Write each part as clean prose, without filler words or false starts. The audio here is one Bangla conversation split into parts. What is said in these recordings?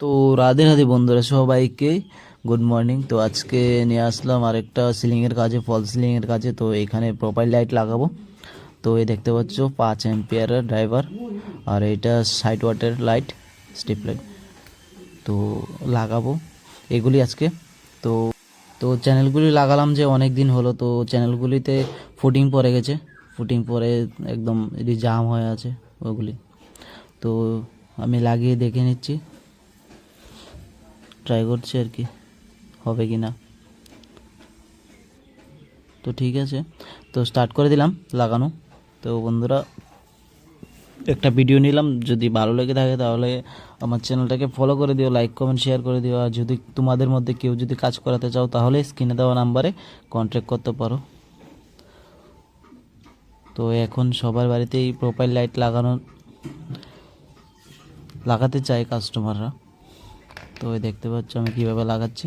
তো রাধে রাধে বন্ধুরা সবাইকে গুড মর্নিং। তো আজকে নিয়ে আসলাম আরেকটা সিলিংয়ের কাজে, ফল সিলিংয়ের কাজে। তো এখানে প্রোফাইল লাইট লাগাবো। তো এই দেখতে পাচ্ছ 5 অ্যাম্পিয়ারের ড্রাইভার, আর এটা 60 ওয়াটের লাইট, স্ট্রিপ লাইট। তো লাগাবো এগুলি আজকে। তো তো চ্যানেলগুলি লাগালাম যে অনেক দিন হলো, তো চ্যানেলগুলিতে ফুটিং পড়ে গেছে, ফুটিং পরে একদম এটি জাম হয়ে আছে ওগুলি। তো আমি লাগিয়ে দেখে নিচ্ছি, ট্রাই করছি আর কি হবে কি না। তো ঠিক আছে, তো স্টার্ট করে দিলাম লাগানো। তো বন্ধুরা একটা ভিডিও নিলাম, যদি ভালো লেগে থাকে তাহলে আমার চ্যানেলটাকে ফলো করে দিও, লাইক কমেন্ট শেয়ার করে দিও। আর যদি তোমাদের মধ্যে কেউ যদি কাজ করাতে চাও তাহলে স্ক্রিনে দেওয়া নাম্বারে কন্ট্যাক্ট করতে পারো। তো এখন সবার বাড়িতেই প্রোফাইল লাইট লাগাতে চায় কাস্টমাররা। তো এই দেখতে পাচ্ছ আমি কীভাবে লাগাচ্ছি।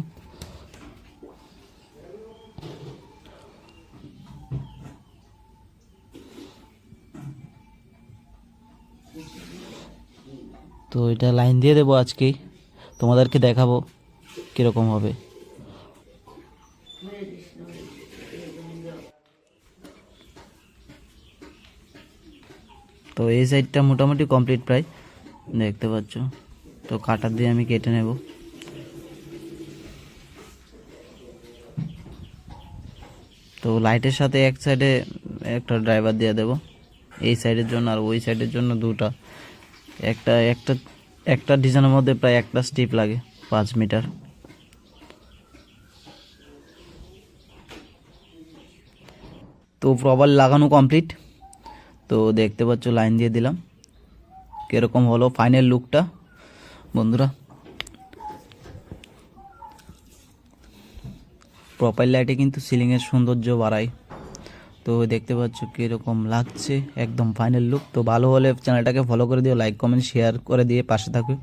তো এটা লাইন দিয়ে দেবো আজকেই, তোমাদেরকে দেখাবো কীরকম হবে। তো এই সাইডটা মোটামুটি কমপ্লিট প্রায় দেখতে পাচ্ছ। তো কাটার দিয়ে আমি কেটে নেব। তো লাইটের সাথে এক সাইডে একটা ড্রাইভার দিয়ে দেব, এই সাইডের জন্য আর ওই সাইডের জন্য দুটা। একটা একটা একটা ডিজাইনের মধ্যে প্রায় একটা স্ট্রিপ লাগে 5 মিটার। তো প্রপার লাগানো কমপ্লিট। তো দেখতে পাচ্ছ লাইন দিয়ে দিলাম, কীরকম হলো ফাইনাল লুকটা বন্ধুরা। প্রোফাইল লাইটে কিন্তু সিলিংয়ের সৌন্দর্য বাড়ায়। তো দেখতে পাচ্ছ কীরকম লাগছে, একদম ফাইনাল লুক। তো ভালো হলে চ্যানেলটাকে ফলো করে দিও, লাইক কমেন্ট শেয়ার করে দিয়ে পাশে থাকবে।